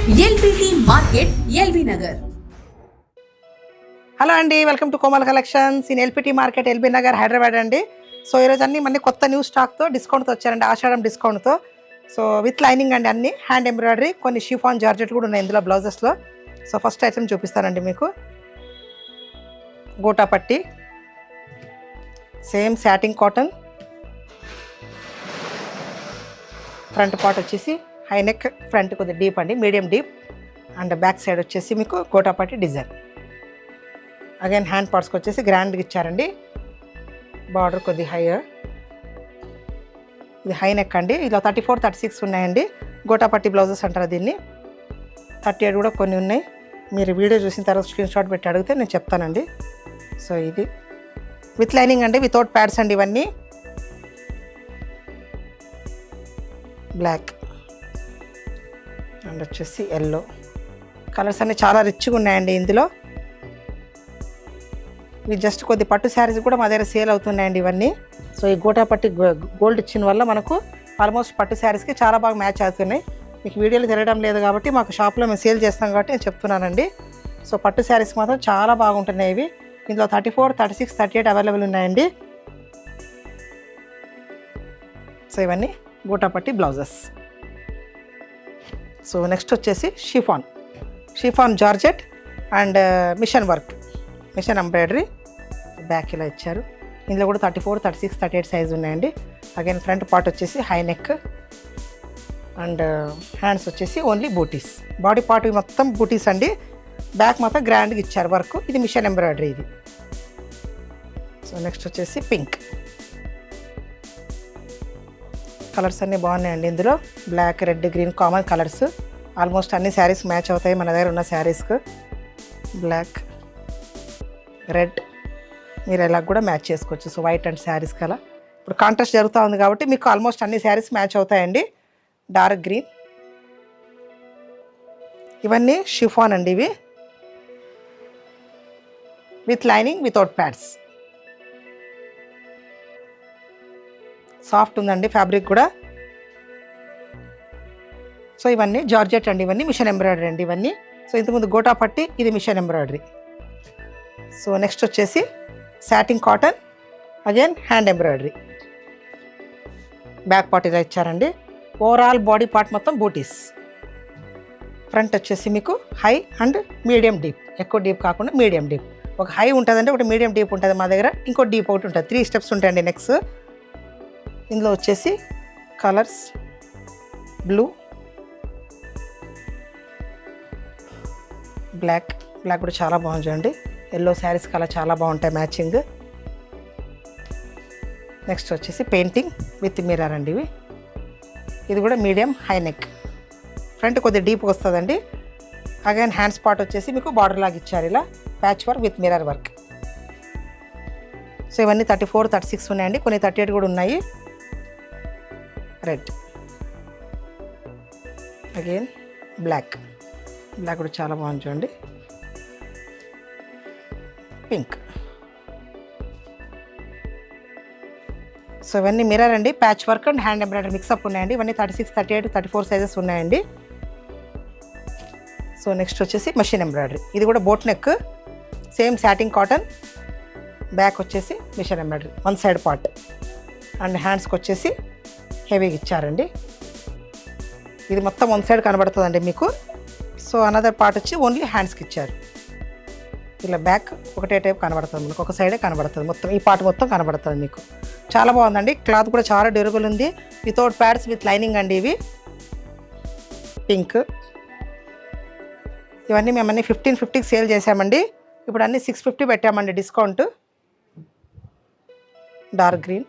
LBT market LB Nagar. Hello అండి, welcome to Komal collections in LBT market LB Nagar Hyderabad అండి. So ఈరోజు అన్ని మళ్ళీ కొత్త న్యూ స్టాక్తో డిస్కౌంట్తో వచ్చారండి, ఆషాఢం డిస్కౌంట్తో. సో విత్ లైనింగ్ అండి, అన్ని హ్యాండ్ ఎంబ్రాయిడరీ, కొన్ని షిఫాన్ జార్జెట్ కూడా ఉన్నాయి ఇందులో బ్లౌజెస్లో. సో ఫస్ట్ ఐటమ్ చూపిస్తానండి మీకు. గోటా పట్టి, same satin cotton, front part వచ్చేసి హై నెక్, ఫ్రంట్ కొద్దిగా డీప్ అండి, medium deep, and back side వచ్చేసి మీకు గోటా పట్టి డిజైన్. అగైన్ హ్యాండ్ పార్ట్స్కి వచ్చేసి గ్రాండ్గా ఇచ్చారండి, బార్డర్ కొద్ది హైయర్. ఇది హై నెక్ అండి, ఇలా 34, 36 ఉన్నాయండి. గోటా పట్టి బ్లౌజెస్ అంటారు దీన్ని. 38 కూడా కొన్ని ఉన్నాయి. మీరు వీడియో చూసిన తర్వాత స్క్రీన్ షాట్ పెట్టి అడిగితే నేను చెప్తానండి. సో ఇది విత్ లైనింగ్ అండి, వితౌట్ ప్యాడ్స్ అండి ఇవన్నీ. బ్లాక్ అండ్ వచ్చేసి ఎల్లో. కలర్స్ అన్నీ చాలా రిచ్గా ఉన్నాయండి ఇందులో. ఇవి జస్ట్ కొద్ది పట్టు శారీస్ కూడా మా దగ్గర సేల్ అవుతున్నాయండి ఇవన్నీ. సో ఈ గోటా పట్టి గోల్డ్ ఇచ్చిన వల్ల మనకు ఆల్మోస్ట్ పట్టు శారీస్కి చాలా బాగా మ్యాచ్ అవుతున్నాయి. మీకు వీడియోలు తిరగడం లేదు కాబట్టి మాకు షాప్లో మేము సేల్ చేస్తాం కాబట్టి నేను చెప్తున్నానండి. సో పట్టు శారీస్ మాత్రం చాలా బాగుంటున్నాయి ఇవి. ఇందులో 34, 36, 38 అవైలబుల్ ఉన్నాయండి. సో ఇవన్నీ gota patti blouses. So next వచ్చేసి chiffon georgette and machine work, machine embroidery. Back ఇలా ఇచ్చారు. ఇందులో కూడా 34, 36, 38 సైజ్ ఉన్నాయండి. అగైన్ ఫ్రంట్ పార్ట్ వచ్చేసి హై నెక్ అండ్ హ్యాండ్స్ వచ్చేసి ఓన్లీ బూటీస్. బాడీ పార్ట్ మొత్తం బూటీస్ అండి, బ్యాక్ మాత్రం గ్రాండ్గా ఇచ్చారు వర్క్. ఇది మిషన్ ఎంబ్రాయిడరీ ఇది. సో నెక్స్ట్ వచ్చేసి పింక్. కలర్స్ అన్నీ బాగున్నాయండి ఇందులో. Black, red, green common colours. Almost అన్ని శారీస్ మ్యాచ్ అవుతాయి మన దగ్గర ఉన్న శారీస్కి. బ్లాక్, రెడ్ మీరు ఎలా కూడా మ్యాచ్ చేసుకోవచ్చు. సో వైట్ అండ్ శారీస్ కలా ఇప్పుడు కాంట్రాస్ట్ జరుగుతూ ఉంది కాబట్టి మీకు ఆల్మోస్ట్ అన్ని శారీస్ మ్యాచ్ అవుతాయండి. Dark green. ఇవన్నీ షిఫాన్ అండి ఇవి, with lining, without pods. Soft ఉందండి ఫ్యాబ్రిక్ కూడా. సో ఇవన్నీ జార్జెట్ అండి, ఇవన్నీ మిషన్ ఎంబ్రాయిడరీ అండి ఇవన్నీ. సో ఇంతకుముందు గోటా పట్టి, ఇది మిషన్ ఎంబ్రాయిడరీ. సో నెక్స్ట్ వచ్చేసి satin cotton, again hand embroidery. Back part ఇలా ఇచ్చారండి. ఓవరాల్ బాడీ పార్ట్ మొత్తం బూటీస్. ఫ్రంట్ వచ్చేసి మీకు హై అండ్ మీడియం డీప్, ఎక్కువ డీప్ కాకుండా మీడియం డీప్. ఒక హై ఉంటుందండి, ఒకటి మీడియం డీప్ ఉంటుంది మా దగ్గర, ఇంకో డీప్ ఒకటి ఉంటుంది. 3 స్టెప్స్ ఉంటాయండి నెక్స్ట్. ఇందులో వచ్చేసి కలర్స్ బ్లూ, బ్లాక్ కూడా చాలా బాగుంది చూడండి. ఎల్లో శారీస్ కలర్ చాలా బాగుంటాయి మ్యాచింగ్. నెక్స్ట్ వచ్చేసి పెయింటింగ్ విత్ మిర్రర్ అండి ఇవి. ఇది కూడా మీడియం హై నెక్, ఫ్రంట్ కొద్దిగా డీప్గా వస్తుందండి. అగైన్ హ్యాండ్స్ పార్ట్ వచ్చేసి మీకు బార్డర్ లాగా ఇచ్చారు, ఇలా patch work with mirror work. So ఇవన్నీ 34, 36 ఉన్నాయండి, కొన్ని 38 కూడా ఉన్నాయి. రెడ్, అగైన్ బ్లాక్ కూడా చాలా బాగుంది చూడండి. పింక్. సో ఇవన్నీ మిర్రర్ అండి, patch work and hand embroidery mix up ఉన్నాయండి. ఇవన్నీ 36, 38, 34 సైజెస్ ఉన్నాయండి. సో నెక్స్ట్ వచ్చేసి మెషిన్ ఎంబ్రాయిడరీ. ఇది కూడా boat neck, same satin cotton. Back వచ్చేసి machine embroidery, one side part. And హ్యాండ్స్కి వచ్చేసి హెవీగా ఇచ్చారండి. ఇది మొత్తం వన్ సైడ్ కనబడుతుందండి మీకు. సో అనదర్ పార్ట్ వచ్చి ఓన్లీ హ్యాండ్స్కి ఇచ్చారు. ఇలా బ్యాక్ ఒకటే టైప్ కనబడుతుంది మనకు, ఒక సైడే కనబడుతుంది మొత్తం. ఈ పార్ట్ మొత్తం కనబడుతుంది మీకు. చాలా బాగుందండి, క్లాత్ కూడా చాలా డ్యూరబుల్ ఉంది. వితౌట్ ప్యాడ్స్, విత్ లైనింగ్ అండి ఇవి. పింక్. ఇవన్నీ మేము అన్నీ 1550కి సేల్ చేసామండి. ఇప్పుడు అన్నీ 650 పెట్టామండి discount. Dark green,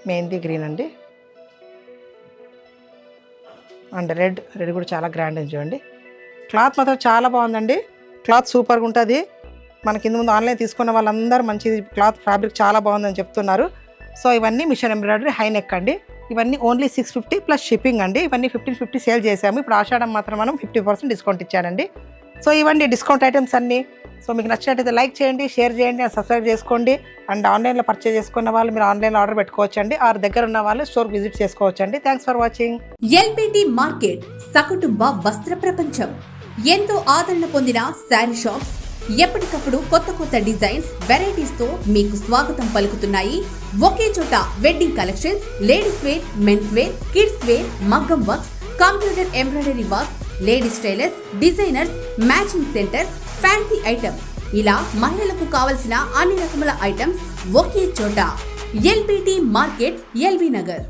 mehndi green అండి. అండ్ రెడ్ కూడా చాలా గ్రాండ్ ఉంది చూడండి. క్లాత్ మాత్రం చాలా బాగుందండి, క్లాత్ సూపర్గా ఉంటుంది. మనకి ఇంత ముందు ఆన్లైన్ తీసుకున్న వాళ్ళందరూ మంచిది, క్లాత్ ఫ్యాబ్రిక్ చాలా బాగుందని చెప్తున్నారు. సో ఇవన్నీ మిషన్ ఎంబ్రాయిడరీ హై నెక్ అండి. ఇవన్నీ ఓన్లీ 650 ప్లస్ షిప్పింగ్ అండి. ఇవన్నీ 1550 సేల్ చేసాము. ఇప్పుడు ఆషాఢం మాత్రం మనం 50% డిస్కౌంట్ ఇచ్చానండి. సో ఇవన్నీ డిస్కౌంట్ ఐటమ్స్ అన్నీ. సో మీకు నచ్చినట్టయితే లైక్ చేయండి, షేర్ చేయండి, సబ్స్క్రైబ్ చేసుకోండి. అండ్ ఆన్లైన్లో పర్చేజ్ చేసుకున్న వాళ్ళు మీరు ఆన్లైన్లో ఆర్డర్ పెట్టుకోవచ్చండి. ఆ దగ్గర ఉన్న వాళ్ళు స్టోర్ విజిట్ చేసుకోవచ్చండి. Thanks for watching. LBT market సకుటుంబ వస్త్ర ప్రపంచం. ఎంతో ఆదరణ పొందిన శారీ షాప్స్ ఎప్పటికప్పుడు కొత్త కొత్త డిజైన్స్, వెరైటీస్ తో మీకు స్వాగతం పలుకుతున్నాయి. ఒకే చోట wedding collections, ladies wear, men's wear, kids wear, మగ్గం works, computer embroidery work, ladies tailors, designers, matching centre, fancy items, ఇలా మహిళలకు కావలసిన అన్ని రకముల ఐటమ్స్ ఒకే చోట. LBT market, LB Nagar.